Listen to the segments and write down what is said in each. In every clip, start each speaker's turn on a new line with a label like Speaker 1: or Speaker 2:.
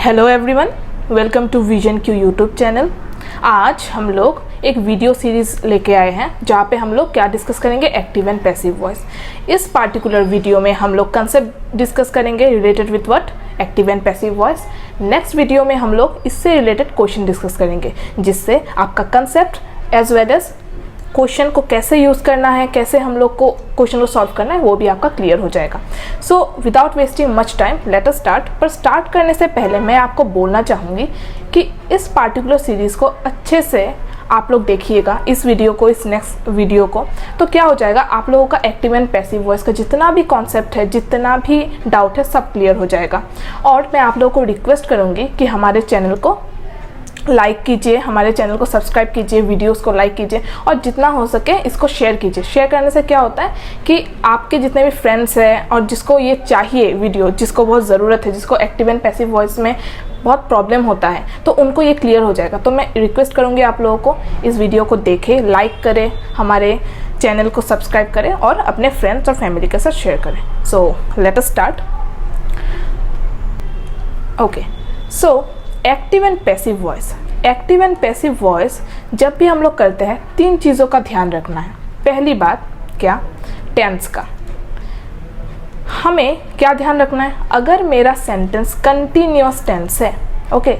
Speaker 1: Hello everyone, welcome to Vision Q YouTube channel. आज हम लोग एक वीडियो सीरीज़ लेके आए हैं जहाँ पे हम लोग क्या डिस्कस करेंगे, एक्टिव एंड पैसिव वॉइस। इस पार्टिकुलर वीडियो में हम लोग कंसेप्ट डिस्कस करेंगे related with what, active and passive voice. Next video में हम लोग इससे रिलेटेड क्वेश्चन डिस्कस करेंगे जिससे आपका concept as well as question को कैसे यूज़ करना है, कैसे हम लोग को क्वेश्चन को सॉल्व करना है, वो भी आपका क्लियर हो जाएगा। So without wasting much time let us start. पर स्टार्ट करने से पहले मैं आपको बोलना चाहूँगी कि इस पार्टिकुलर सीरीज़ को अच्छे से आप लोग देखिएगा, इस वीडियो को, इस नेक्स्ट वीडियो को। तो क्या हो जाएगा, आप लोगों का एक्टिव एंड पैसिव वॉइस का जितना भी कॉन्सेप्ट है, जितना भी डाउट है, सब क्लियर हो जाएगा। और मैं आप लोगों को रिक्वेस्ट करूँगी कि हमारे चैनल को लाइक कीजिए, हमारे चैनल को सब्सक्राइब कीजिए, वीडियोस को लाइक कीजिए और जितना हो सके इसको शेयर कीजिए। शेयर करने से क्या होता है कि आपके जितने भी फ्रेंड्स हैं और जिसको ये चाहिए वीडियो, जिसको बहुत ज़रूरत है, जिसको एक्टिव एंड पैसिव वॉइस में बहुत प्रॉब्लम होता है, तो उनको ये क्लियर हो जाएगा। तो मैं रिक्वेस्ट करूँगी आप लोगों को इस वीडियो को देखें, लाइक करें, हमारे चैनल को सब्सक्राइब करें और अपने फ्रेंड्स और फैमिली के साथ शेयर करें। सो let us start. Okay, so active and passive voice. Active and passive voice जब भी हम लोग करते हैं, तीन चीज़ों का ध्यान रखना है। पहली बात क्या, टेंस का। हमें क्या ध्यान रखना है, अगर मेरा सेंटेंस कंटिन्यूअस टेंस है, ओके,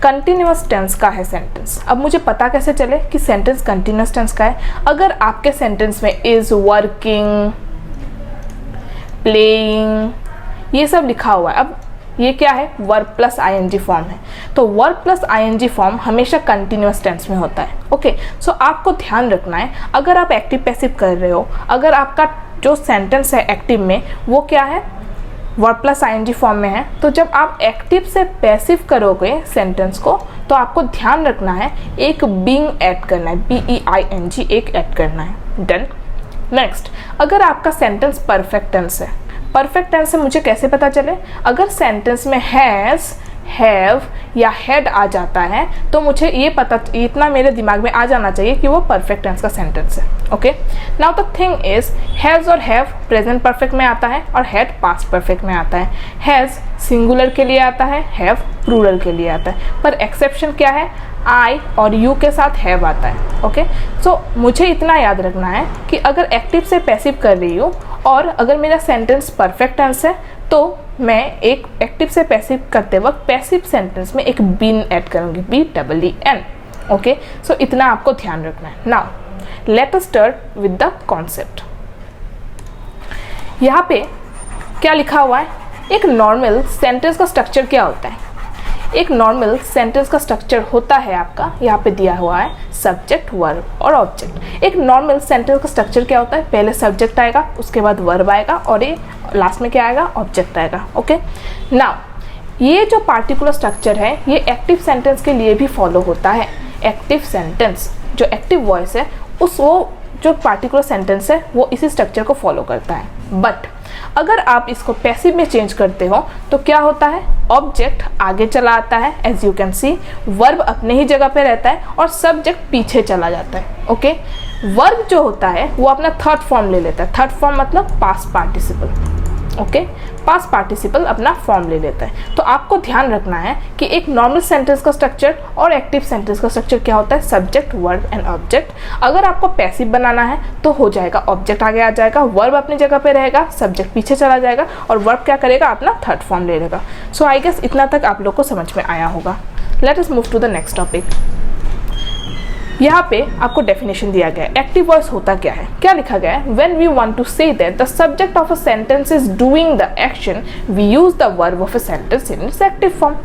Speaker 1: कंटिन्यूअस टेंस का है सेंटेंस। अब मुझे पता कैसे चले कि सेंटेंस कंटिन्यूअस टेंस का है? अगर आपके सेंटेंस में इज़, वर्किंग, प्लेइंग, ये सब लिखा हुआ है। अब ये क्या है, वर्ब प्लस आईएनजी फॉर्म है, तो वर्ब प्लस आईएनजी फॉर्म हमेशा कंटिन्यूअस टेंस में होता है। ओके, सो आपको ध्यान रखना है, अगर आप एक्टिव पैसिव कर रहे हो, अगर आपका जो सेंटेंस है एक्टिव में वो क्या है, वर्ब प्लस आईएनजी फॉर्म में है, तो जब आप एक्टिव से पैसिव करोगे सेंटेंस को, तो आपको ध्यान रखना है एक बीइंग ऐड करना है, BEING एक ऐड करना है। डन। नेक्स्ट, अगर आपका सेंटेंस परफेक्ट टेंस है, परफेक्ट टेंस से मुझे कैसे पता चले, अगर सेंटेंस में हैज़, हैव या हैड आ जाता है तो मुझे ये पता, इतना मेरे दिमाग में आ जाना चाहिए कि वो परफेक्ट टेंस का सेंटेंस है। Okay, now the thing is, has और हैव प्रेजेंट परफेक्ट में आता है और हैड पास्ट परफेक्ट में आता है। हैज़ सिंगुलर के लिए आता है, हैव प्लूरल के लिए आता है, पर एक्सेप्शन क्या है, आई और यू के साथ हैव आता है। ओके, सो मुझे इतना याद रखना है कि अगर एक्टिव से पैसिव कर रही हूँ और अगर मेरा सेंटेंस परफेक्ट टेंस है तो मैं एक एक्टिव से पैसिव करते वक्त पैसिव सेंटेंस में एक बीन ऐड करूँगी, BEEN। ओके, सो इतना आपको ध्यान रखना है। Now let us start with the concept. यहाँ पे क्या लिखा हुआ है, एक नॉर्मल सेंटेंस का स्ट्रक्चर क्या होता है? एक नॉर्मल सेंटेंस का स्ट्रक्चर होता है आपका, यहाँ पे दिया हुआ है सब्जेक्ट, वर्ब और ऑब्जेक्ट। एक नॉर्मल सेंटेंस का स्ट्रक्चर क्या होता है, पहले सब्जेक्ट आएगा, उसके बाद वर्ब आएगा और ये लास्ट में क्या आएगा, ऑब्जेक्ट आएगा। ओके, नाउ ये जो पार्टिकुलर स्ट्रक्चर है ये एक्टिव सेंटेंस के लिए भी फॉलो होता है। एक्टिव सेंटेंस जो एक्टिव वॉइस है, उस वो जो पार्टिकुलर सेंटेंस है वो इसी स्ट्रक्चर को फॉलो करता है। बट अगर आप इसको पैसिव में चेंज करते हो तो क्या होता है, ऑब्जेक्ट आगे चला आता है, as you can see, verb अपने ही जगह पे रहता है और सब्जेक्ट पीछे चला जाता है। ओके, वर्ब जो होता है वो अपना थर्ड फॉर्म ले लेता है। थर्ड फॉर्म मतलब past participle. Okay, past participle अपना फॉर्म ले लेता है। तो आपको ध्यान रखना है कि एक नॉर्मल सेंटेंस का स्ट्रक्चर और एक्टिव सेंटेंस का स्ट्रक्चर क्या होता है, सब्जेक्ट, वर्ब एंड ऑब्जेक्ट। अगर आपको पैसिव बनाना है तो हो जाएगा, ऑब्जेक्ट आगे आ जाएगा, वर्ब अपनी जगह पे रहेगा, सब्जेक्ट पीछे चला जाएगा और वर्ब क्या करेगा, अपना थर्ड फॉर्म ले लेगा। सो आई गेस इतना तक आप लोग को समझ में आया होगा। Let us move to the next topic. यहाँ पे आपको डेफिनेशन दिया गया है, एक्टिव वॉइस होता क्या है, क्या लिखा गया है, when we want to say that the subject of a sentence is doing the action we use the verb of a sentence in its active form.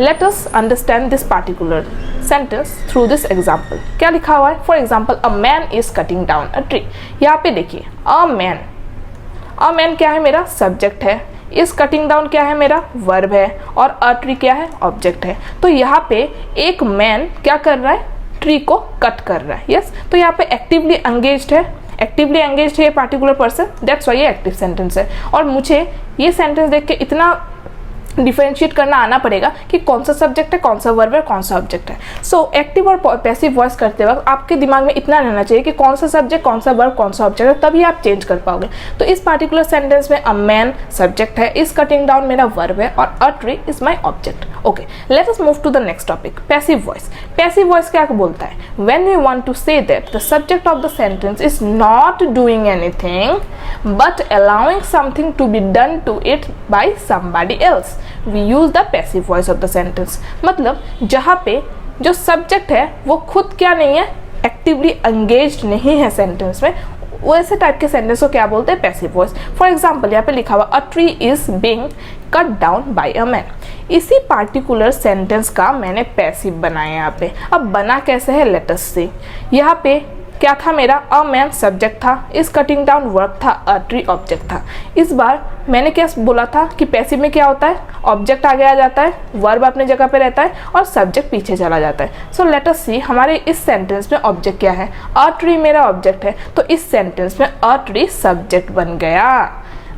Speaker 1: Let us understand this particular sentence through this example. क्या लिखा हुआ है, for example, a man is cutting down a tree. यहाँ पे देखिए, a man क्या है, मेरा सब्जेक्ट है, इस कटिंग डाउन क्या है, मेरा वर्ब है और अ ट्री क्या है, ऑब्जेक्ट है। तो यहाँ पे एक मैन क्या कर रहा है, ट्री को कट कर रहा है। यस, तो यहाँ पे एक्टिवली एंगेज्ड है, एक्टिवली एंगेज्ड है ये पार्टिकुलर पर्सन, दैट्स वाई ये एक्टिव सेंटेंस है। और मुझे ये सेंटेंस देख के इतना डिफरेंशिएट करना आना पड़ेगा कि कौन सा सब्जेक्ट है, कौन सा वर्ब है, कौन सा ऑब्जेक्ट है। सो एक्टिव और पैसिव वॉइस करते वक्त आपके दिमाग में इतना रहना चाहिए कि कौन सा सब्जेक्ट, कौन सा वर्ब, कौन सा ऑब्जेक्ट है, तभी आप चेंज कर पाओगे। तो इस पार्टिकुलर सेंटेंस में अ मैन सब्जेक्ट है, इज कटिंग डाउन मेरा वर्ब है और a tree is my object. Okay, let us move to the next topic, passive voice. Passive voice क्या बोलता है? When we want to say that the subject of the sentence is not doing anything but allowing something to be done to it by somebody else, we use the passive voice of the sentence. मतलब जहाँ पे जो subject है वो खुद क्या नहीं है, एक्टिवली एंगेज्ड नहीं है सेंटेंस में, वैसे टाइप के सेंटेंस को क्या बोलते हैं? Passive voice. फॉर एग्जाम्पल यहाँ पे लिखा हुआ अ tree is being cut down by a man. इसी पार्टिकुलर सेंटेंस का मैंने पैसिव बनाया यहाँ पे। अब बना कैसे है, लेट अस सी। यहाँ पे क्या था मेरा? अ मैन सब्जेक्ट था, इस कटिंग डाउन वर्ब था, अ ट्री ऑब्जेक्ट था। इस बार मैंने क्या बोला था कि पैसिव में क्या होता है? ऑब्जेक्ट आगे आ जाता है, वर्ब अपने जगह पे रहता है और सब्जेक्ट पीछे चला जाता है। सो लेट अस सी हमारे इस सेंटेंस में ऑब्जेक्ट क्या है? अ ट्री मेरा ऑब्जेक्ट है, तो इस सेंटेंस में अ ट्री सब्जेक्ट बन गया,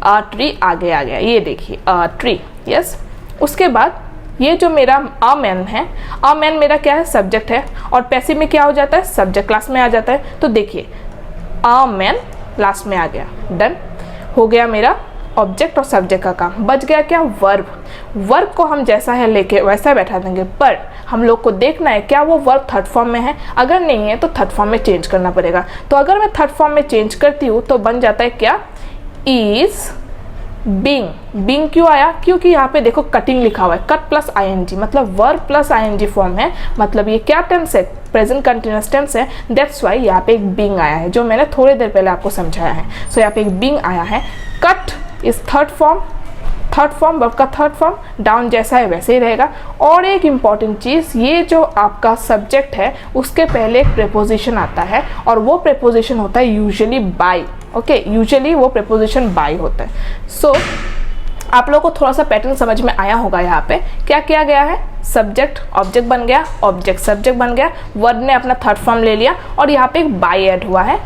Speaker 1: अ ट्री आगे आ गया, ये देखिए अ ट्री, यस। उसके बाद ये जो मेरा अ मैन है, अ मैन मेरा क्या है? सब्जेक्ट है और पैसिव में क्या हो जाता है? सब्जेक्ट लास्ट में आ जाता है। तो देखिए अ मैन लास्ट में आ गया, डन हो गया मेरा ऑब्जेक्ट और सब्जेक्ट का काम। बच गया क्या? वर्ब। वर्ब को हम जैसा है लेके वैसा बैठा देंगे, पर हम लोग को देखना है क्या वो वर्ब थर्ड फॉर्म में है। अगर नहीं है तो थर्ड फॉर्म में चेंज करना पड़ेगा। तो अगर मैं थर्ड फॉर्म में चेंज करती हूँ तो बन जाता है क्या? Is being. बीइंग क्यों आया? क्योंकि यहाँ पे देखो कटिंग लिखा हुआ है, कट प्लस आईएनजी, मतलब वर्ब प्लस आईएनजी फॉर्म है, मतलब ये क्या टेंस है? प्रेजेंट कंटिन्यूअस टेंस है। दैट्स वाई यहाँ पे एक बीइंग आया है, जो मैंने थोड़ी देर पहले आपको समझाया है। सो यहाँ पे एक बीइंग आया है। Cut is third form, third form verb का थर्ड फॉर्म, डाउन जैसा है वैसे ही रहेगा। और एक इम्पॉर्टेंट चीज़, ये जो आपका सब्जेक्ट है उसके पहले एक प्रेपोजिशन आता है और वो प्रेपोजिशन होता है यूजुअली बाय। ओके, यूजुअली वो प्रेपोजिशन बाय होता है। सो आप लोगों को थोड़ा सा पैटर्न समझ में आया होगा। यहाँ पे क्या किया गया है? सब्जेक्ट ऑब्जेक्ट बन गया, ऑब्जेक्ट सब्जेक्ट बन गया, वर्ब ने अपना थर्ड फॉर्म ले लिया और यहाँ पे एक बाय ऐड हुआ है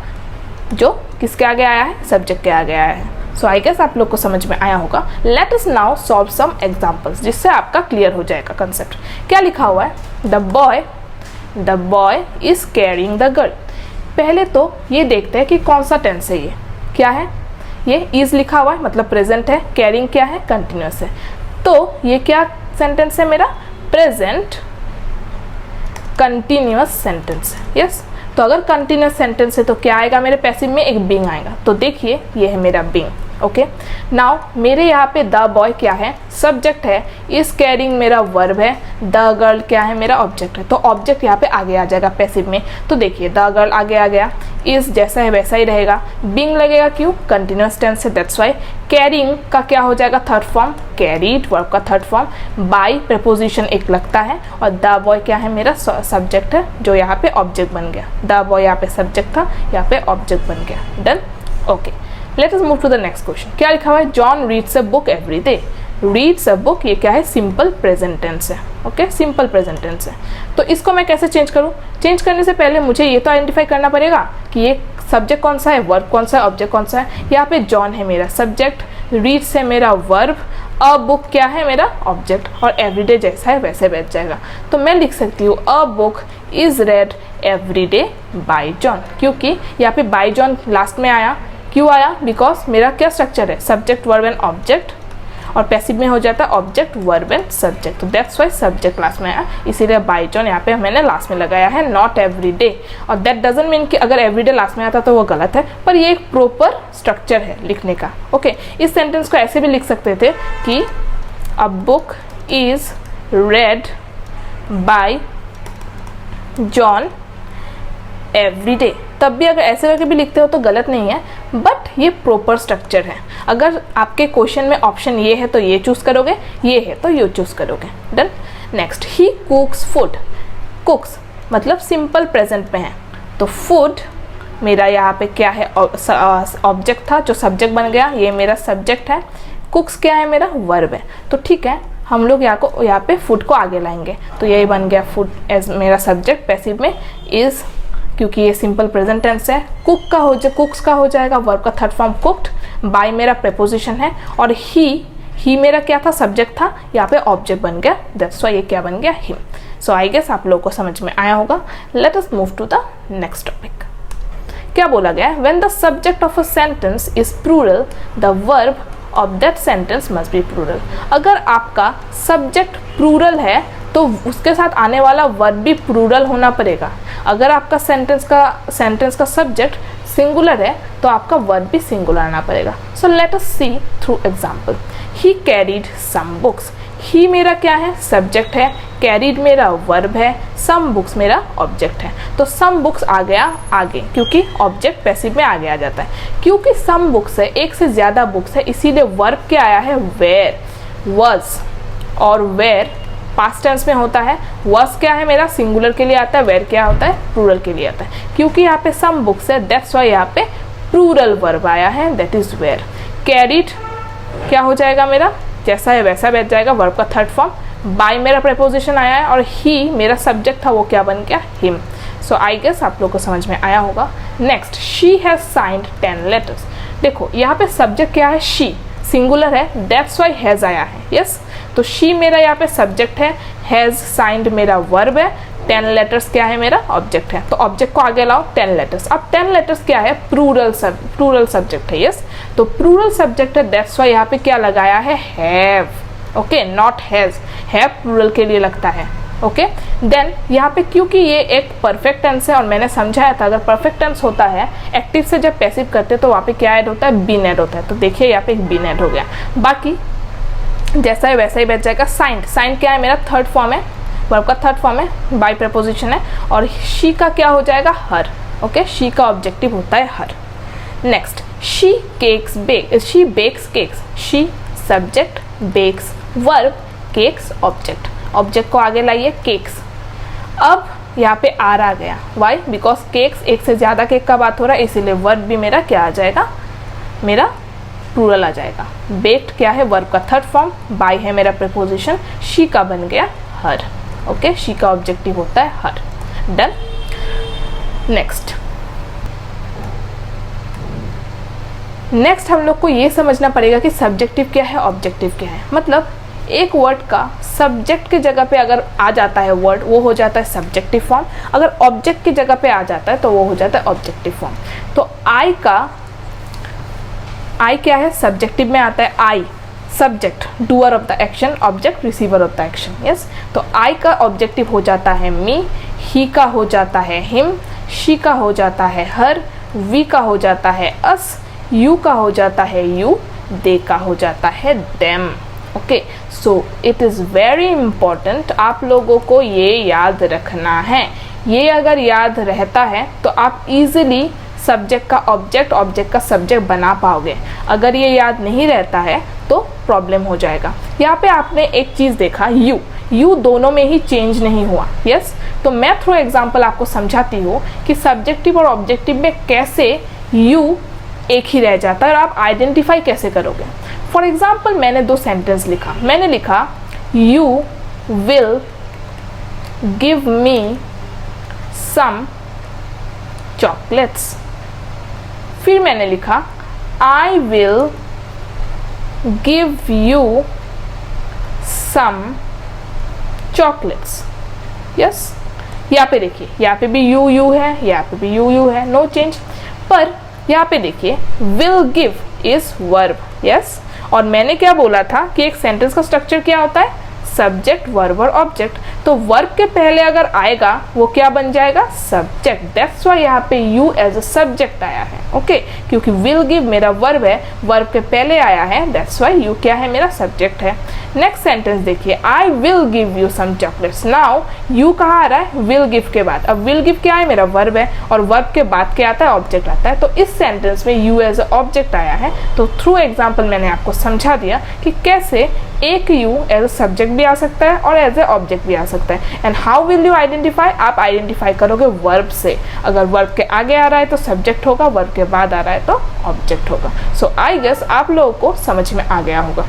Speaker 1: जो किसके आगे आया है? सब्जेक्ट के आगे आया है। सो आई गेस आप लोग को समझ में आया होगा। Let us now solve some examples जिससे आपका क्लियर हो जाएगा कंसेप्ट। क्या लिखा हुआ है? The boy is carrying the girl. पहले तो ये देखते हैं कि कौन सा टेंस है। ये क्या है? ये इज लिखा हुआ है मतलब प्रेजेंट है, कैरिंग क्या है? कंटिन्यूअस है। तो ये क्या सेंटेंस है मेरा? प्रेजेंट कंटिन्यूअस सेंटेंस है, यस। तो अगर कंटिन्यूअस सेंटेंस है तो क्या आएगा मेरे पैसिव में? एक बीइंग आएगा। तो देखिए ये है मेरा बीइंग। ओके, नाउ मेरे यहाँ पे द बॉय क्या है? सब्जेक्ट है, इज कैरिंग मेरा वर्ब है, द गर्ल क्या है? मेरा ऑब्जेक्ट है। तो ऑब्जेक्ट यहाँ पे आगे आ जाएगा पैसिव में। तो देखिए द गर्ल आगे आ गया, इज जैसा है वैसा ही रहेगा, बीइंग लगेगा क्यों? कंटिन्यूअस टेंस है, दैट्स वाई। कैरिंग का क्या हो जाएगा? थर्ड फॉर्म, कैरीड वर्ब का थर्ड फॉर्म, बाय प्रेपोजिशन एक लगता है और द बॉय क्या है? मेरा सब्जेक्ट है जो यहाँ पे ऑब्जेक्ट बन गया। द बॉय यहाँ पे सब्जेक्ट था, यहाँ पे ऑब्जेक्ट बन गया, done. Okay, let us move to the next question. क्या लिखा हुआ है? John reads a book every day. Reads a book, ये क्या है? सिंपल प्रेजेंट टेंस है। ओके, सिंपल प्रेजेंट टेंस है। तो इसको मैं कैसे चेंज करूँ? चेंज करने से पहले मुझे ये तो आइडेंटिफाई करना पड़ेगा कि ये सब्जेक्ट कौन सा है, वर्ब कौन सा है, ऑब्जेक्ट कौन सा है। यहाँ पे जॉन है मेरा सब्जेक्ट, रीड्स है मेरा वर्ब, अ बुक क्या है? मेरा ऑब्जेक्ट, और एवरीडे जैसा है वैसे बैठ जाएगा। तो मैं लिख सकती हूँ a book is red every day bye John, क्योंकि यहाँ पे बाय जॉन लास्ट में आया। क्यों आया? बिकॉज मेरा क्या स्ट्रक्चर है? सब्जेक्ट वर्ब एंड ऑब्जेक्ट, और पैसिव में हो जाता है ऑब्जेक्ट वर्ब एंड सब्जेक्ट। तो दैट्स वाई सब्जेक्ट लास्ट में आया, इसीलिए बाय जॉन यहाँ पे मैंने लास्ट में लगाया है, नॉट एवरी डे। और दैट डजंट मीन कि अगर एवरी डे लास्ट में आता तो वो गलत है, पर ये एक प्रॉपर स्ट्रक्चर है लिखने का। ओके, इस सेंटेंस को ऐसे भी लिख सकते थे कि a book is red bye John every day. तब भी अगर ऐसे करके भी लिखते हो तो गलत नहीं है, बट ये प्रॉपर स्ट्रक्चर है। अगर आपके क्वेश्चन में ऑप्शन ये है तो ये चूज करोगे, ये है तो ये चूज करोगे, डन। नेक्स्ट, ही कुक्स फूड। कुक्स मतलब सिंपल प्रेजेंट में है, तो फूड मेरा यहाँ पे क्या है? ऑब्जेक्ट था जो सब्जेक्ट बन गया, ये मेरा सब्जेक्ट है। कुक्स क्या है? मेरा वर्ब है। तो ठीक है, हम लोग यहाँ पे फूड को आगे लाएंगे, तो यही बन गया फूड एज मेरा सब्जेक्ट, पैसिव में इज, क्योंकि ये सिंपल प्रेजेंट टेंस है। कुक्स का हो जाएगा वर्ब का थर्ड फॉर्म कुक्ड, बाय मेरा प्रेपोजिशन है, और ही ही मेरा क्या था, सब्जेक्ट था, यहाँ पे ऑब्जेक्ट बन गया, दैट्स व्हाई ये क्या बन गया, हिम। सो आई गेस आप लोगों को समझ में आया होगा। Let us move to the next topic. क्या बोला गया है, when the subject of a sentence is plural the verb of that sentence must be plural. अगर आपका सब्जेक्ट प्लूरल है तो उसके साथ आने वाला वर्ब भी प्लूरल होना पड़ेगा। अगर आपका सेंटेंस का सब्जेक्ट सिंगुलर है तो आपका वर्ब भी सिंगुलर आना पड़ेगा। सो लेट अस सी थ्रू एग्जांपल। ही कैरीड सम बुक्स। ही मेरा क्या है, सब्जेक्ट है, कैरीड मेरा वर्ब है, सम बुक्स मेरा ऑब्जेक्ट है। तो सम बुक्स आ गया आगे, क्योंकि ऑब्जेक्ट पैसिव में आगे आ जाता है। क्योंकि सम बुक्स है, एक से ज़्यादा बुक्स है, इसीलिए वर्ब क्या आया है, वेयर। वॉज और वेयर पास्ट टेंस में होता है। वॉज क्या है मेरा, सिंगुलर के लिए आता है, वेयर क्या होता है, प्लूरल के लिए आता है। क्योंकि यहाँ पे सम बुक्स है, दैट्स व्हाई यहाँ पे प्लूरल वर्ब आया है, दैट इज वेयर। कैरीड क्या हो जाएगा मेरा, जैसा है वैसा बैठ जाएगा, वर्ब का थर्ड फॉर्म। बाय मेरा प्रेपोजिशन आया है और ही मेरा सब्जेक्ट था, वो क्या बन गया, हिम। सो आई गेस आप लोग को समझ में आया होगा। Next, she has signed 10 letters. देखो यहाँ पे सब्जेक्ट क्या है, शी, सिंगुलर है, दैट्स व्हाई हैज आया है, यस। तो शी मेरा यहाँ पे सब्जेक्ट है, हैज साइंड मेरा वर्ब है, 10 लेटर्स क्या है मेरा ऑब्जेक्ट है। तो ऑब्जेक्ट को आगे लाओ, 10 लेटर्स। अब 10 लेटर्स क्या है, प्लूरल सब्जेक्ट है, यस। तो प्लूरल सब्जेक्ट है, दैट्स व्हाई यहाँ पे क्या लगाया है, have, okay, not has. Have plural के लिए लगता है, ओके। देन यहाँ पे क्योंकि ये एक परफेक्ट टेंस है और मैंने समझाया था अगर परफेक्ट टेंस होता है एक्टिव से जब पैसिव करते तो वहाँ पे क्या ऐड होता है, बीन ऐड होता है। तो देखिए यहाँ पे एक बीन ऐड हो गया, बाकी जैसा है वैसा ही बैठ जाएगा। साइंड, साइंड क्या है मेरा, थर्ड फॉर्म है, वर्ब का थर्ड फॉर्म है, बाय प्रेपोजिशन है। और शी का क्या हो जाएगा, हर, ओके। शी का ऑब्जेक्टिव होता है her. Next, she bakes cakes. She subject, bakes verb, cakes object. Object को आगे लाइए, केक्स। अब यहाँ पे आर आ गया, वाई, बिकॉज केक्स, एक से ज़्यादा केक का बात हो रहा है, इसीलिए वर्ब भी मेरा क्या आ जाएगा, मेरा प्लूरल आ जाएगा। बेक्ड क्या है, वर्ब का थर्ड फॉर्म, बाय है मेरा प्रीपोजिशन, शी का बन गया हर, ओके। शी का ऑब्जेक्टिव होता है हर, डन। नेक्स्ट हम लोग को ये समझना पड़ेगा कि सब्जेक्टिव क्या है, ऑब्जेक्टिव क्या है। मतलब एक वर्ड का सब्जेक्ट की जगह पे अगर आ जाता है वर्ड, वो हो जाता है सब्जेक्टिव फॉर्म। अगर ऑब्जेक्ट की जगह पे आ जाता है तो वो हो जाता है ऑब्जेक्टिव फॉर्म। तो आई क्या है, सब्जेक्टिव में आता है। I subject, doer of the action, object receiver of the action, yes. तो आई का ऑब्जेक्टिव हो जाता है मी, ही का हो जाता है हिम, शी का हो जाता है हर, वी का हो जाता है अस, यू का हो जाता है यू, दे का हो जाता है them, okay. So it is very important, आप लोगों को ये याद रखना है। ये अगर याद रहता है तो आप इजीली सब्जेक्ट का ऑब्जेक्ट, ऑब्जेक्ट का सब्जेक्ट बना पाओगे। अगर ये याद नहीं रहता है तो प्रॉब्लम हो जाएगा। यहाँ पे आपने एक चीज़ देखा, यू दोनों में ही चेंज नहीं हुआ, यस। तो मैं थ्रू एग्जांपल आपको समझाती हूँ कि सब्जेक्टिव और ऑब्जेक्टिव में कैसे यू एक ही रह जाता है और आप आइडेंटिफाई कैसे करोगे। फॉर एग्जाम्पल मैंने 2 सेंटेंस लिखा, मैंने लिखा you will give me some chocolates. फिर मैंने लिखा I will give you some chocolates, yes. यहाँ पे देखिए, यहाँ पे भी यू है, यहाँ पे भी यू है, नो चेंज। पर यहाँ पे देखिए will give is verb, yes. और मैंने क्या बोला था कि एक सेंटेंस का स्ट्रक्चर क्या होता है, सब्जेक्ट, वर्ब और ऑब्जेक्ट। तो वर्ब के पहले अगर आएगा वो क्या बन जाएगा, सब्जेक्ट। दैट्स व्हाई यहाँ पे यू एज अ सब्जेक्ट आया है, ओके। क्योंकि विल गिव मेरा वर्ब है, वर्ब के पहले आया है, दैट्स व्हाई यू क्या है, मेरा सब्जेक्ट है। नेक्स्ट सेंटेंस देखिए, I will give you some chocolates. Now you कहाँ आ रहा है, विल गिव के बाद। अब विल गिव क्या है, मेरा वर्ब है, और वर्ब के बाद क्या आता है, ऑब्जेक्ट आता है। तो इस सेंटेंस में यू एज अ ऑब्जेक्ट आया है। तो थ्रू एग्जाम्पल मैंने आपको समझा दिया कि कैसे एक यू एज अ सब्जेक्ट भी आ सकता है और एज ए ऑब्जेक्ट भी आ सकता है। And how will you identify, आप आइडेंटिफाई करोगे वर्ब से। अगर वर्ब के आगे आ रहा है तो सब्जेक्ट होगा, वर्ब के बाद आ रहा है तो ऑब्जेक्ट होगा। सो आई गेस आप लोगों को समझ में आ गया होगा।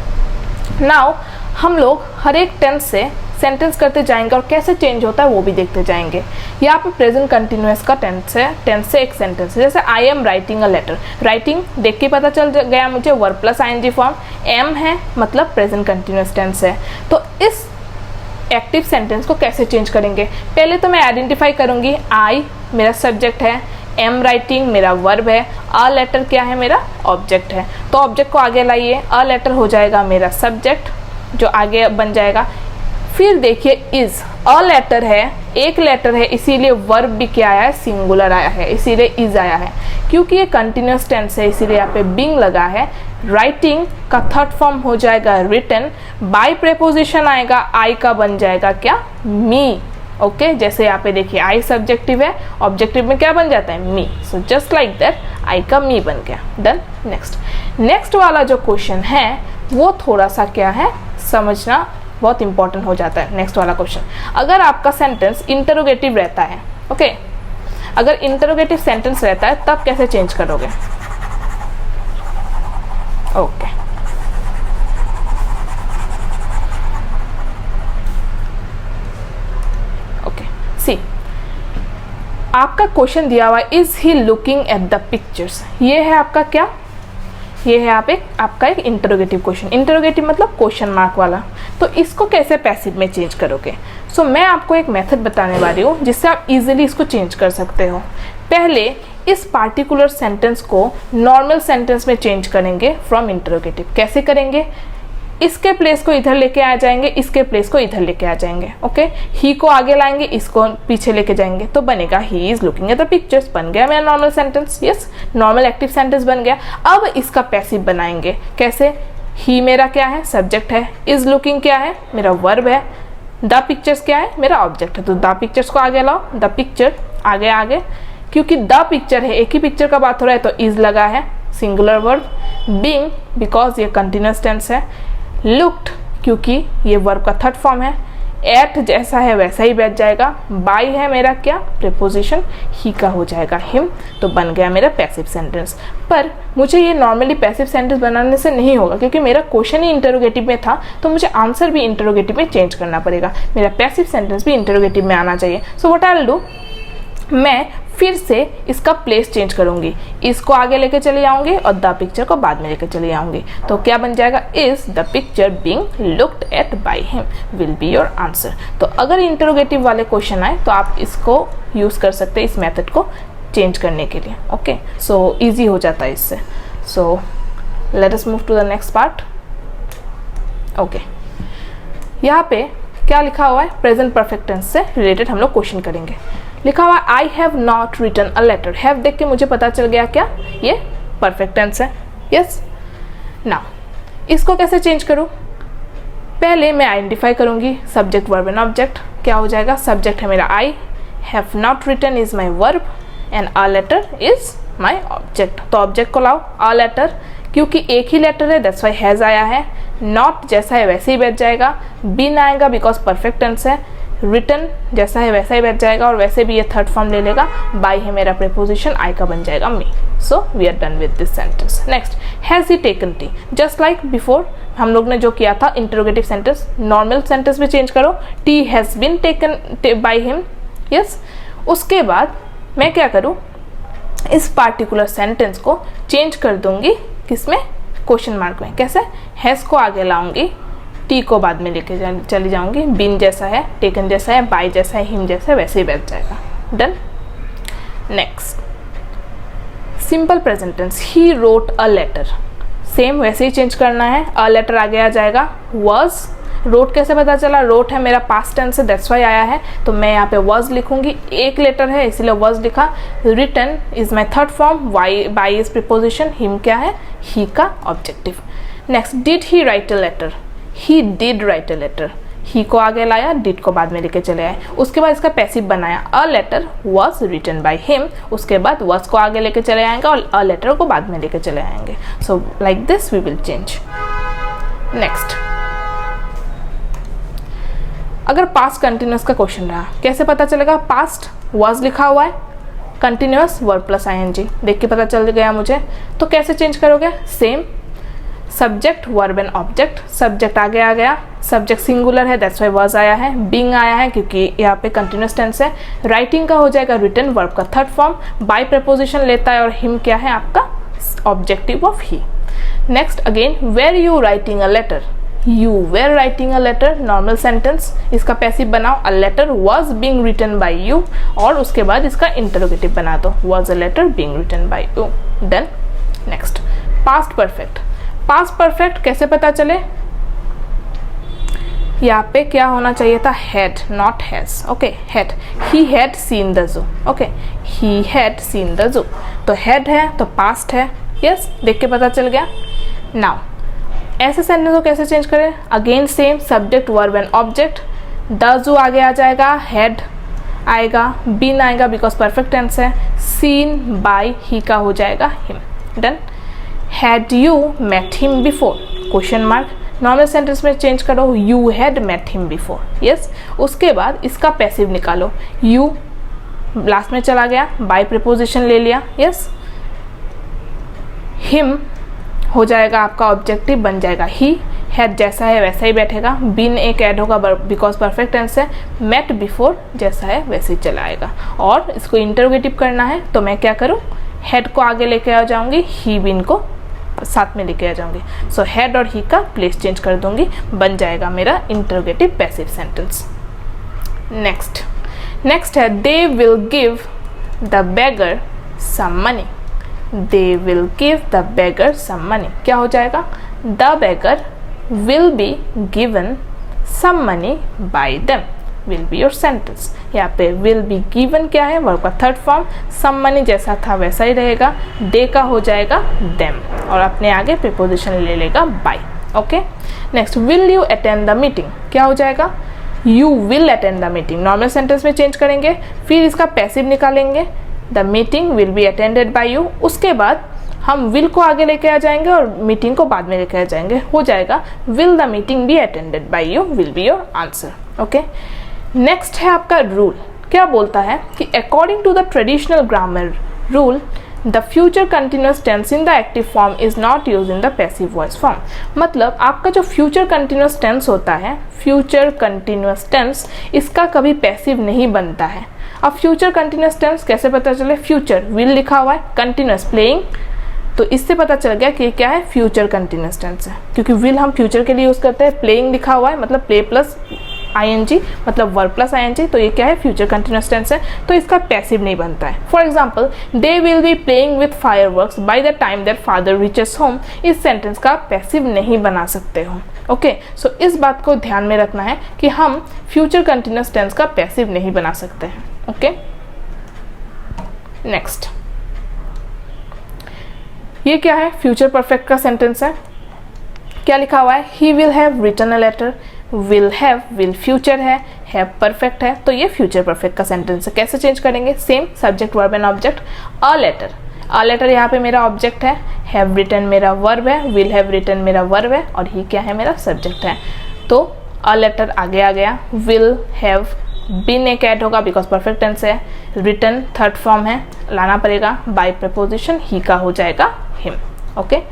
Speaker 1: नाउ हम लोग हर एक टेंस से सेंटेंस करते जाएंगे और कैसे चेंज होता है वो भी देखते जाएंगे। यहाँ पे प्रेजेंट कंटिन्यूअस का टेंस से एक सेंटेंस है, जैसे I am writing a letter. Writing देख के पता चल गया मुझे verb plus ING form, am है मतलब प्रेजेंट कंटिन्यूअस टेंस है। तो इस एक्टिव सेंटेंस को कैसे चेंज करेंगे, पहले तो मैं आइडेंटिफाई करूंगी, आई मेरा सब्जेक्ट है, एम राइटिंग मेरा वर्ब है, अ लेटर क्या है मेरा ऑब्जेक्ट है। तो ऑब्जेक्ट को आगे लाइए, अ लेटर हो जाएगा मेरा सब्जेक्ट जो आगे बन जाएगा। फिर देखिए इज, अ लेटर है, एक लेटर है, इसीलिए वर्ब भी क्या आया है, सिंगुलर आया है, इसीलिए इज आया है। क्योंकि ये कंटिन्यूअस टेंस है इसीलिए यहाँ पे बिंग लगा है। राइटिंग का थर्ड फॉर्म हो जाएगा रिटन, बाय प्रेपोजिशन आएगा, आई का बन जाएगा क्या, मी। ओके जैसे यहाँ पे देखिए आई सब्जेक्टिव है, ऑब्जेक्टिव में क्या बन जाता है, me. So just like that I का मी बन गया। डन। नेक्स्ट वाला जो क्वेश्चन है वो थोड़ा सा क्या है समझना बहुत इंपॉर्टेंट हो जाता है। नेक्स्ट वाला क्वेश्चन, अगर आपका सेंटेंस इंटरोगेटिव रहता है, ओके अगर इंटरोगेटिव सेंटेंस रहता है तब कैसे चेंज करोगे। ओके सी, आपका क्वेश्चन दिया हुआ है is he looking at the pictures. ये है आपका क्या, ये है आपका एक इंटरोगेटिव क्वेश्चन। इंटरोगेटिव मतलब क्वेश्चन मार्क वाला। तो इसको कैसे पैसिव में चेंज करोगे। सो मैं आपको एक मेथड बताने वाली हूँ जिससे आप इजीली इसको चेंज कर सकते हो। पहले इस पार्टिकुलर सेंटेंस को नॉर्मल सेंटेंस में चेंज करेंगे फ्रॉम इंटरोगेटिव। कैसे करेंगे, इसके प्लेस को इधर लेके आ जाएंगे, इसके प्लेस को इधर लेके आ जाएंगे। ओके ही को आगे लाएंगे, इसको पीछे लेके जाएंगे, तो बनेगा he is looking at the pictures. बन गया मेरा normal sentence. Yes normal active sentence बन गया। अब इसका पैसिव बनाएंगे कैसे, ही मेरा क्या है सब्जेक्ट है, इज लुकिंग क्या है मेरा वर्ब है, द पिक्चर्स क्या है मेरा ऑब्जेक्ट है। तो द पिक्चर्स को आगे लाओ, द पिक्चर आगे क्योंकि द पिक्चर है, एक ही पिक्चर का बात हो रहा है तो इज लगा है सिंगुलर वर्ब। बीइंग बिकॉज ये कंटिन्यूअस टेंस है। लुक्ड क्योंकि ये वर्ब का थर्ड फॉर्म है। एट जैसा है वैसा ही बैठ जाएगा। बाय है मेरा क्या प्रीपोजिशन, ही का हो जाएगा हिम। तो बन गया मेरा पैसिव सेंटेंस। पर मुझे ये नॉर्मली पैसिव सेंटेंस बनाने से नहीं होगा क्योंकि मेरा क्वेश्चन ही इंटरोगेटिव में था, तो मुझे आंसर भी इंटरोगेटिव में चेंज करना पड़ेगा। मेरा पैसिव सेंटेंस भी इंटरोगेटिव में आना चाहिए। So what I will do, मैं फिर से इसका प्लेस चेंज करूंगी, इसको आगे लेके चले जाऊंगी और द पिक्चर को बाद में लेके चले जाऊंगी। तो क्या बन जाएगा, is the picture being looked at by him will be your answer. तो अगर इंटरोगेटिव वाले क्वेश्चन आए तो आप इसको यूज कर सकते हैं, इस मेथड को चेंज करने के लिए। ओके सो इजी हो जाता है इससे। So let us move to the next part. Okay यहाँ पे क्या लिखा हुआ है, प्रेजेंट परफेक्ट टेंस से रिलेटेड हम लोग क्वेश्चन करेंगे। लिखा हुआ I have not written a letter. Have देख के मुझे पता चल गया क्या ये परफेक्ट टेंस है। यस नाउ इसको कैसे चेंज करूँ, पहले मैं आइडेंटिफाई करूंगी सब्जेक्ट वर्ब एंड ऑब्जेक्ट। क्या हो जाएगा, सब्जेक्ट है मेरा I, have not written is my verb and a letter is my object. तो ऑब्जेक्ट को लाओ, अ लेटर क्योंकि एक ही लेटर है दैट्स वाई हैज आया है। नॉट जैसा है वैसे ही बैठ जाएगा, बीन आएगा बिकॉज परफेक्ट टेंस है। रिटन जैसा है वैसा ही बैठ जाएगा और वैसे भी ये थर्ड फॉर्म ले लेगा। बाय है मेरा प्रीपोजिशन, आई का बन जाएगा me. So we are done with this sentence. Next, has he taken tea. Just like before हम लोग ने जो किया था इंटरोगेटिव सेंटेंस, नॉर्मल सेंटेंस में चेंज करो, tea has been taken by him. Yes उसके बाद मैं क्या करूँ, इस पार्टिकुलर सेंटेंस को चेंज कर दूंगी किसमें, क्वेश्चन मार्क में। कैसे, हैज को आगे लाऊंगी, टी को बाद में लेके चली जाऊंगी। बिन जैसा है, टेकन जैसा है, बाय जैसा है, हिम जैसा है, वैसे ही बैठ जाएगा। Done. Next, simple present tense, he wrote a letter. Same वैसे ही चेंज करना है, अ लेटर आगे आ जाएगा। वॉज, रोट कैसे पता चला, रोट है मेरा पास्ट टेंस है दैट्स वाई आया है, तो मैं यहाँ पे वॉज लिखूंगी। एक लेटर है इसीलिए वॉज लिखा। Written is my third form, by is preposition, him क्या है, ही का objective. Next, did he write a letter. He did write a letter, he को आगे लाया, डिड को बाद में लेके चले आए। उसके बाद इसका पैसिव बनाया, a letter was written by him. उसके बाद वॉज को आगे लेके चले आएंगे और अ लेटर को बाद में लेके चले आएंगे। So like this we will change. Next, अगर पास्ट कंटिन्यूअस का क्वेश्चन रहा, कैसे पता चलेगा, पास्ट वॉज लिखा हुआ है, कंटिन्यूअस वर्ब प्लस आईएनजी देख के पता चल गया मुझे। तो कैसे चेंज करोगे, same subject verb and object, subject आगे आ गया, सब्जेक्ट सिंगुलर है दैट्स वाई वाज आया है, बीइंग आया है क्योंकि यहाँ पे कंटिन्यूस टेंस है, राइटिंग का हो जाएगा रिटन, वर्ब का थर्ड फॉर्म, बाय प्रपोजिशन लेता है और हिम क्या है आपका objective of he. Next again were you writing a letter, you were writing a letter, normal sentence, इसका पैसिव बनाओ, a letter was being written by you और उसके बाद इसका इंटरोगेटिव बना दो, was a letter being written by you. Done. Next past perfect, past perfect कैसे पता चले, यहाँ पे क्या होना चाहिए था had not has, okay had, he had seen the zoo, okay he had seen the zoo, तो हैड है तो पास्ट है, यस देख के पता चल गया। नाउ ऐसे सेंटेंस को कैसे चेंज करें, again same subject verb and object, the जू आगे आ जाएगा, हैड आएगा, बीन आएगा बिकॉज परफेक्ट टेंस है, सीन बाय ही का हो जाएगा him. Done. Had you met him before, question mark, normal sentence में चेंज करो, you had met him before, yes. उसके बाद इसका पैसिव निकालो, यू लास्ट में चला गया, बाय प्रीपोजिशन ले लिया, यस, हिम हो जाएगा आपका ऑब्जेक्टिव, बन जाएगा ही, हैड जैसा है वैसा ही बैठेगा, बीन एक ऐड होगा बिकॉज परफेक्ट टेंस है, मेट बिफोर जैसा है वैसे ही चला आएगा। और इसको इंटरोगेटिव करना है तो मैं क्या करूँ, हेड को आगे लेके आ जाऊंगी, ही बीन को साथ में लेके आ जाऊंगी, सो हेड और ही का प्लेस चेंज कर दूंगी, बन जाएगा मेरा इंटरोगेटिव पैसिव सेंटेंस। नेक्स्ट है they will give the beggar some money, they will give the beggar some money, क्या हो जाएगा, the beggar will be given some money by them, will be your sentence. यहाँ पे will be given क्या है, verb का third form, some money जैसा था वैसा ही रहेगा, दे का हो जाएगा देम और अपने आगे प्रीपोजिशन ले लेगा by, okay. Next will you attend the meeting, क्या हो जाएगा, you will attend the meeting, normal sentence में चेंज करेंगे, फिर इसका पैसिव निकालेंगे, the meeting will be attended by you, उसके बाद हम विल को आगे लेके आ जाएंगे और मीटिंग को बाद में लेके आ जाएंगे, हो जाएगा will the meeting be attended by you, will be your answer, okay. Next है आपका रूल, क्या बोलता है कि according to the traditional grammar rule the future continuous tense in the active form is not use in the passive voice form, मतलब आपका जो future continuous tense होता है, फ्यूचर कंटिन्यूस टेंस इसका कभी पैसिव नहीं बनता है। अब फ्यूचर कंटिन्यूस टेंस कैसे पता चले, फ्यूचर विल लिखा हुआ है, कंटिन्यूस प्लेइंग, तो इससे पता चल गया कि क्या है फ्यूचर कंटिन्यूस टेंस है, क्योंकि विल हम फ्यूचर के लिए यूज करते हैं, प्लेइंग लिखा हुआ है मतलब प्ले प्लस आईएनजी मतलब वर्ब प्लस आईएनजी, तो ये क्या है फ्यूचर कंटिन्यूस टेंस है, तो इसका पैसिव नहीं बनता है। For example they will be playing with fireworks by the time their father reaches home, इस सेंटेंस का पैसिव नहीं बना सकते हो, ओके। सो इस बात को ध्यान में रखना है कि हम फ्यूचर कंटिन्यूस टेंस का पैसिव नहीं बना सकते हैं, ओके। नेक्स्ट ये क्या है, फ्यूचर परफेक्ट का सेंटेंस है, क्या लिखा हुआ है, he will have written a letter, will have will future है परफेक्ट है, तो ये फ्यूचर परफेक्ट का सेंटेंस है। कैसे चेंज करेंगे, same subject verb and object, a letter यहाँ पे मेरा ऑब्जेक्ट है, हैव रिटन मेरा वर्ब है, विल हैव रिटन मेरा वर्ब है और ही क्या है मेरा सब्जेक्ट है, तो अ लेटर आगे आ गया, विल हैव बीन एक ऐड होगा बिकॉज परफेक्ट टेंस है, रिटन थर्ड फॉर्म है, लाना पड़ेगा बाय प्रपोजिशन, ही का हो जाएगा हिम, ओके।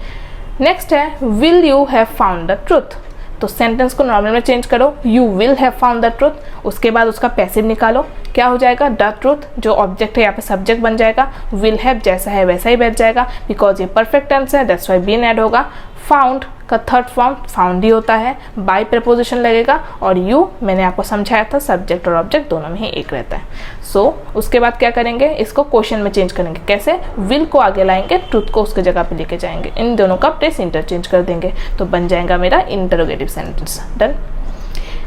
Speaker 1: नेक्स्ट है will you have found the truth, तो सेंटेंस को नॉर्मल में चेंज करो, you will have found the truth, उसके बाद उसका पैसिव निकालो, क्या हो जाएगा, द ट्रूथ, जो ऑब्जेक्ट है यहाँ पे सब्जेक्ट बन जाएगा, विल हैव जैसा है वैसा ही बैठ जाएगा बिकॉज ये परफेक्ट टेंस है दैट्स वाई बीन ऐड होगा, फाउंड का थर्ड फॉर्म फाउंड ही होता है, बाय प्रपोजिशन लगेगा और यू मैंने आपको समझाया था सब्जेक्ट और ऑब्जेक्ट दोनों में ही एक रहता है। सो उसके बाद क्या करेंगे, इसको क्वेश्चन में चेंज करेंगे, कैसे, विल को आगे लाएंगे, ट्रूथ को उसके जगह पे लेके जाएंगे, इन दोनों का प्लेस इंटरचेंज कर देंगे तो बन जाएगा मेरा इंटरोगेटिव सेंटेंस। डन।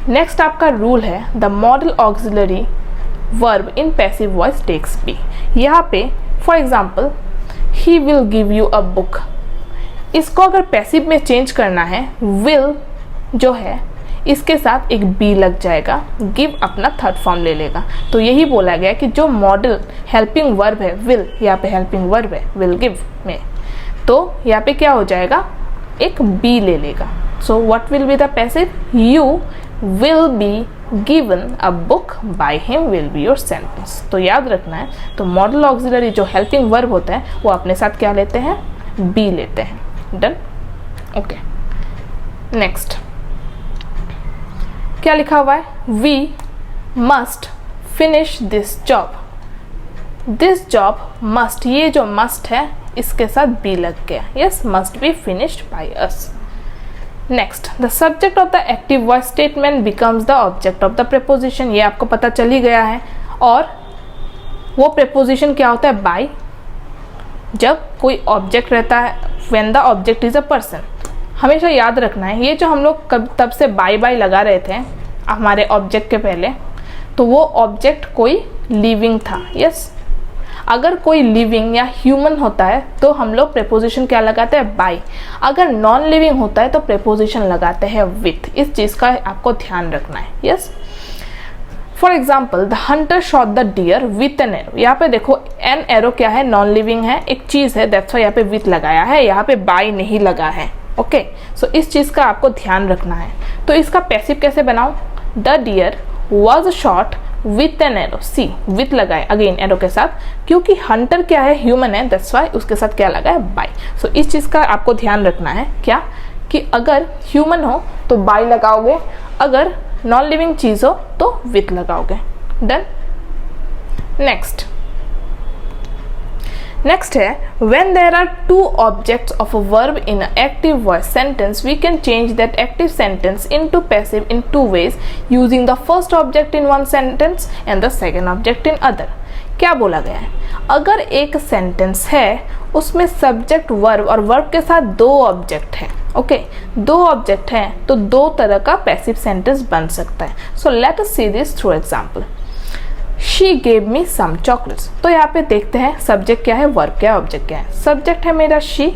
Speaker 1: नेक्स्ट आपका रूल है the modal auxiliary verb in passive voice takes be, यहाँ पे for example he will give you a book, इसको अगर पैसिव में चेंज करना है, विल जो है इसके साथ एक बी लग जाएगा, गिव अपना थर्ड फॉर्म ले लेगा, तो यही बोला गया कि जो मॉडल हेल्पिंग वर्ब है विल, यहाँ पे हेल्पिंग वर्ब है विल गिव में, तो यहाँ पे क्या हो जाएगा एक बी ले लेगा, so what will be the passive, you will be given a book by him will be your sentence. तो याद रखना है, तो मॉडल ऑक्सिलरी जो हेल्पिंग वर्ब होता है वो अपने साथ क्या लेते हैं, बी लेते हैं। डन। ओके, नेक्स्ट क्या लिखा हुआ है, we must finish this job. This job must, ये जो मस्ट है इसके साथ बी लग गया, yes, must be finished by us. Next, the subject of the active voice statement becomes the object of the preposition. ये आपको पता चल ही गया है। और वो प्रेपोजिशन क्या होता है, बाय, जब कोई ऑब्जेक्ट रहता है, when the object is a person. हमेशा याद रखना है, ये जो हम लोग तब से बाय बाय लगा रहे थे हमारे ऑब्जेक्ट के पहले, तो वो ऑब्जेक्ट कोई लिविंग था, यस। अगर कोई लिविंग या ह्यूमन होता है तो हम लोग प्रेपोजिशन क्या लगाते हैं, बाय। अगर नॉन लिविंग होता है तो प्रेपोजिशन लगाते हैं विथ। इस चीज़ का आपको ध्यान रखना है, yes. For example, the hunter shot the deer with an arrow. यहाँ पे देखो एन एरो क्या है, नॉन लिविंग है, एक चीज़ है, दैट्स व्हाई यहाँ पे विथ लगाया है, यहाँ पे बाय नहीं लगा है। ओके, सो इस चीज़ का आपको ध्यान रखना है। तो इसका पैसिव कैसे बनाऊं, the deer was shot with an arrow, see with लगाए अगेन एरो के साथ, क्योंकि हंटर क्या है, ह्यूमन है, दैट्स व्हाई उसके साथ क्या लगा है, बाय। सो इस चीज़ का आपको ध्यान रखना है, क्या कि अगर ह्यूमन हो तो बाय लगाओगे, अगर नॉन लिविंग चीज़ हो तो विथ लगाओगे। डन। नेक्स्ट है, when there are two objects of a verb in an active voice sentence, we can change that active sentence into passive in two ways, using the first object in one sentence and the second object in other. क्या बोला गया है, अगर एक sentence है उसमें subject verb और verb के साथ दो ऑब्जेक्ट हैं, ओके, दो ऑब्जेक्ट हैं, तो दो तरह का पैसिव सेंटेंस बन सकता है। So let us see this through example. She gave me some chocolates. तो यहाँ पे देखते हैं सब्जेक्ट क्या है, वर्ब क्या है, ऑब्जेक्ट क्या है। सब्जेक्ट है मेरा शी,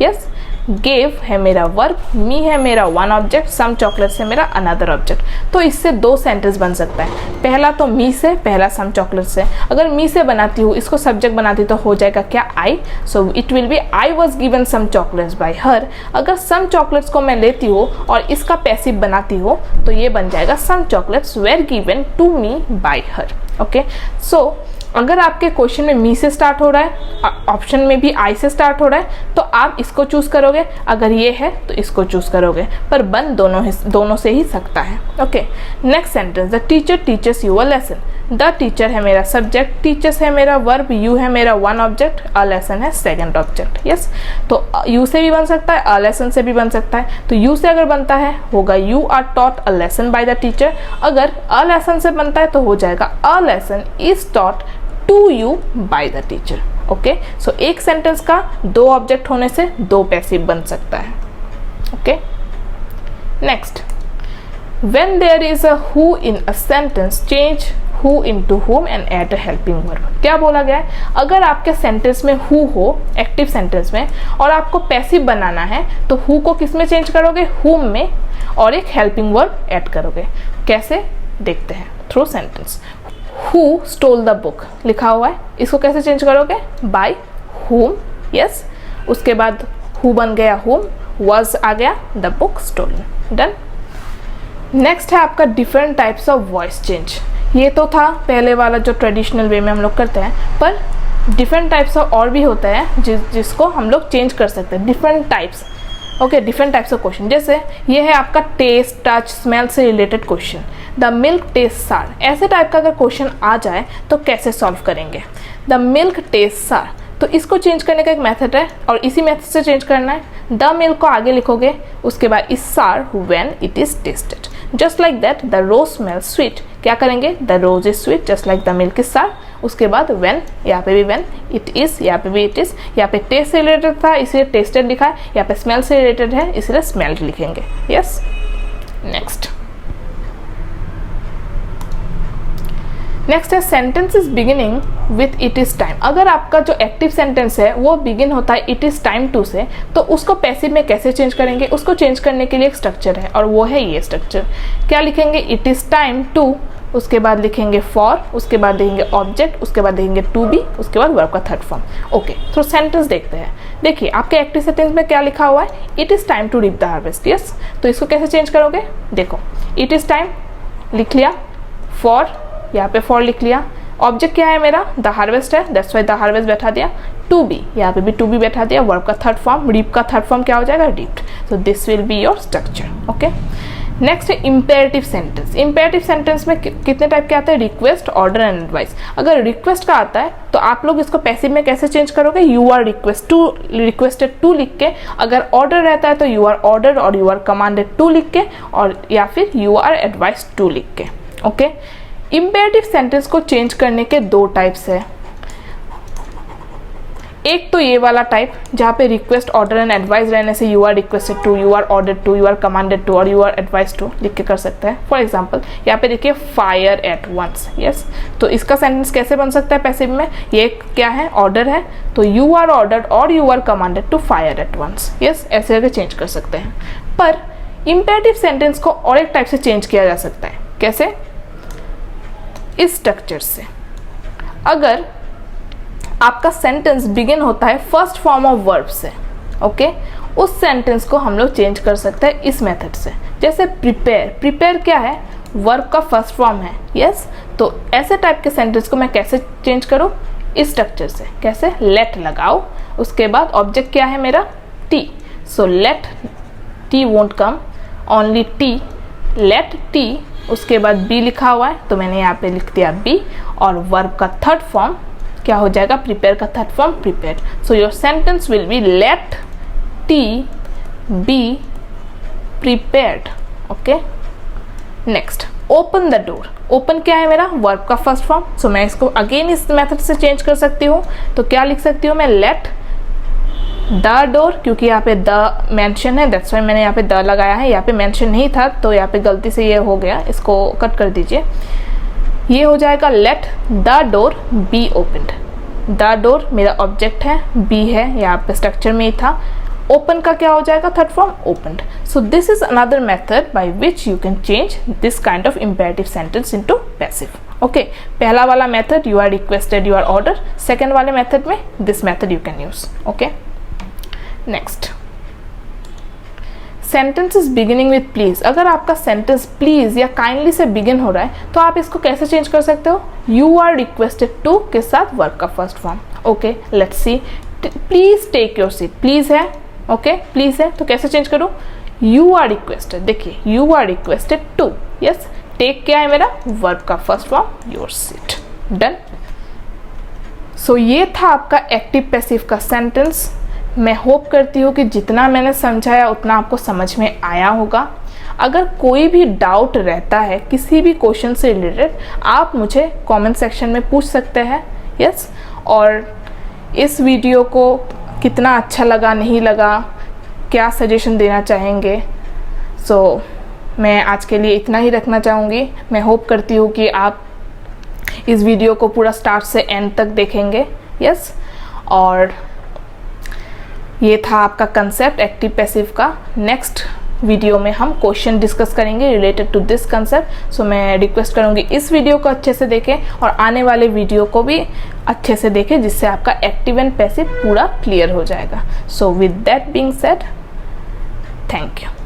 Speaker 1: यस, गेव है मेरा वर्ब, मी है मेरा वन ऑब्जेक्ट, सम चॉकलेट्स है मेरा अनदर ऑब्जेक्ट। तो इससे दो सेंटेंस बन सकता है, पहला तो मी से, पहला सम चॉकलेट्स से। अगर मी से बनाती हूँ, इसको सब्जेक्ट बनाती तो हो जाएगा क्या, I. So it will be I was given some chocolates by her. अगर सम चॉकलेट्स को मैं लेती हूँ और इसका पैसिव बनाती हूँ तो ये बन जाएगा some chocolates were given to me by her. Okay, so अगर आपके क्वेश्चन में मी से स्टार्ट हो रहा है, ऑप्शन में भी आई से स्टार्ट हो रहा है, तो आप इसको चूज करोगे, अगर ये है तो इसको चूज करोगे, पर बन दोनों से ही सकता है। Okay, next sentence, the teacher teachers you a lesson. The teacher है मेरा सब्जेक्ट, टीचर्स है मेरा वर्ब, यू है मेरा वन ऑब्जेक्ट, अ लेसन है सेकंड ऑब्जेक्ट, यस। तो यू से भी बन सकता है, अ लेसन से भी बन सकता है। तो यू से अगर बनता है होगा you are taught a lesson by the teacher. अगर अ लेसन से बनता है तो हो जाएगा a lesson is taught to you by the teacher. Okay, so एक सेंटेंस का दो ऑब्जेक्ट होने से दो पैसिव बन सकता है। Okay, next, when there is a who in a sentence, change who into whom and add a helping verb। क्या बोला गया है, अगर आपके सेंटेंस में who हो, एक्टिव सेंटेंस में, और आपको पैसिव बनाना है तो who को किस में चेंज करोगे, whom में, और एक हेल्पिंग वर्ब ऐड करोगे। कैसे देखते हैं, through sentence. Who stole the book लिखा हुआ है, इसको कैसे चेंज करोगे, by whom, yes, उसके बाद who बन गया whom, was आ गया the book stolen। Done. Next है आपका different types of voice change. ये तो था पहले वाला जो ट्रेडिशनल वे में हम लोग करते हैं, पर डिफरेंट टाइप्स ऑफ और भी होता है जिसको हम लोग चेंज कर सकते हैं, different types. Okay, different types of question, जैसे ये है आपका टेस्ट, टच, स्मेल से related question. The milk taste sour, ऐसे टाइप का अगर क्वेश्चन आ जाए तो कैसे सॉल्व करेंगे। द मिल्क टेस्ट सार, तो इसको चेंज करने का एक मेथड है और इसी मेथड से चेंज करना है। द मिल्क को आगे लिखोगे, उसके बाद is sour when it is tested. Just like that the rose smell sweet, क्या करेंगे, the rose is sweet just like the milk is sour. उसके बाद व्हेन, यहाँ पे भी व्हेन, इट इज, यहाँ पे भी इट इज, यहाँ पे टेस्ट से रिलेटेड था इसलिए टेस्टेड लिखा है, यहाँ पे स्मेल से रिलेटेड है इसलिए स्मेल्ड लिखेंगे। यस, नेक्स्ट है sentences beginning with it is time. अगर आपका जो एक्टिव सेंटेंस है वो बिगिन होता है इट इज टाइम टू से, तो उसको पैसिव में कैसे चेंज करेंगे, उसको चेंज करने के लिए एक स्ट्रक्चर है और वो है ये स्ट्रक्चर। क्या लिखेंगे, इट इज टाइम टू, उसके बाद लिखेंगे फॉर, उसके बाद देखेंगे ऑब्जेक्ट, उसके बाद देखेंगे टू बी, उसके बाद वर्ब का थर्ड फॉर्म। ओके, तो सेंटेंस देखते हैं। देखिए आपके एक्टिव सेंटेंस में क्या लिखा हुआ है, it is time to reap the harvest. Yes, तो इसको कैसे चेंज करोगे, देखो इट इज टाइम लिख लिया, फॉर यहाँ पे फॉर लिख लिया, ऑब्जेक्ट क्या है मेरा, द हार्वेस्ट है, दैट्स वाई द हार्वेस्ट बैठा दिया। टू बी, यहाँ पे भी टू बी बैठा दिया। वर्ब का थर्ड फॉर्म, रीप का थर्ड फॉर्म क्या हो जाएगा, reaped. So this will be your structure. Okay, next है इम्पेरेटिव सेंटेंस। इम्पेरेटिव सेंटेंस में कितने टाइप के आते हैं, रिक्वेस्ट, ऑर्डर एंड एडवाइस। अगर रिक्वेस्ट का आता है तो आप लोग इसको पैसिव में कैसे चेंज करोगे, यू आर रिक्वेस्टेड टू लिख के। अगर ऑर्डर रहता है तो यू आर ऑर्डर और यू आर कमांडेड टू लिख के, और या फिर यू आर एडवाइस टू लिख के। ओके, इम्पेरेटिव सेंटेंस को चेंज करने के दो टाइप्स है। एक तो ये वाला टाइप जहाँ पे रिक्वेस्ट, ऑर्डर एंड एडवाइस रहने से you are requested to, you are ordered to, you are commanded to और यू आर एडवाइस टू लिख के कर सकते हैं। फॉर एग्जांपल यहाँ पे देखिए फायर एट वंस, यस। तो इसका सेंटेंस कैसे बन सकता है पैसिव में, ये क्या है, ऑर्डर है, तो यू आर ऑर्डर्ड और you are commanded to fire at once, yes. ऐसे करके चेंज कर सकते हैं। पर इम्पेरेटिव सेंटेंस को और एक टाइप से चेंज किया जा सकता है। कैसे, इस स्ट्रक्चर से। अगर आपका सेंटेंस बिगिन होता है फर्स्ट फॉर्म ऑफ वर्ब से, ओके, उस सेंटेंस को हम लोग चेंज कर सकते हैं इस मेथड से। जैसे प्रिपेयर, प्रिपेयर क्या है, वर्ब का फर्स्ट फॉर्म है, यस। तो ऐसे टाइप के सेंटेंस को मैं कैसे चेंज करूँ, इस स्ट्रक्चर से। कैसे, लेट लगाओ, उसके बाद ऑब्जेक्ट क्या है मेरा, T. So let T won't come, only T, let T, उसके बाद बी लिखा हुआ है तो मैंने यहाँ पे लिख दिया बी, और वर्ब का थर्ड फॉर्म क्या हो जाएगा, प्रिपेयर का third form prepare. So your sentence will be let T be prepared. Okay, next open the door. Open क्या है मेरा, वर्ब का फर्स्ट फॉर्म। सो मैं इसको अगेन इस मेथड से चेंज कर सकती हूँ। तो क्या लिख सकती हूँ मैं, लेट द डोर, क्योंकि यहाँ पे द मेंशन है, दैट्स वाई मैंने यहाँ पे द लगाया है। यहाँ पे मेंशन नहीं था तो यहाँ पे गलती से ये हो गया, इसको कट कर दीजिए। ये हो जाएगा let the door B opened. The door मेरा ऑब्जेक्ट है, बी है यहाँ पे स्ट्रक्चर में ही था। ओपन का क्या हो जाएगा, third form opened. So this is another method by which you can change this kind of imperative sentence into passive. Okay, पहला वाला method you are requested, you are order. Second वाले method में this method you can use. Okay, next sentences beginning with please. अगर आपका sentence please या kindly से begin हो रहा है तो आप इसको कैसे चेंज कर सकते हो, यू आर रिक्वेस्टेड टू के साथ वर्ब का first form. Okay, let's see, please take your seat, please है, ओके, प्लीज है, तो कैसे चेंज करूँ, यू आर रिक्वेस्टेड। देखिए you are requested to, yes. Take क्या है मेरा, वर्ब का first form, your seat. Done. So ये था आपका एक्टिव पैसिव का सेंटेंस। मैं होप करती हूँ कि जितना मैंने समझाया उतना आपको समझ में आया होगा। अगर कोई भी डाउट रहता है किसी भी क्वेश्चन से रिलेटेड, आप मुझे कमेंट सेक्शन में पूछ सकते हैं, यस। और इस वीडियो को कितना अच्छा लगा, नहीं लगा, क्या सजेशन देना चाहेंगे, सो मैं आज के लिए इतना ही रखना चाहूँगी। मैं होप करती हूँ कि आप इस वीडियो को पूरा स्टार्ट से एंड तक देखेंगे, यस। और ये था आपका कंसेप्ट एक्टिव पैसिव का। नेक्स्ट वीडियो में हम क्वेश्चन डिस्कस करेंगे रिलेटेड टू दिस कंसेप्ट। सो मैं रिक्वेस्ट करूँगी इस वीडियो को अच्छे से देखें और आने वाले वीडियो को भी अच्छे से देखें, जिससे आपका एक्टिव एंड पैसिव पूरा क्लियर हो जाएगा। So with that being said, thank you.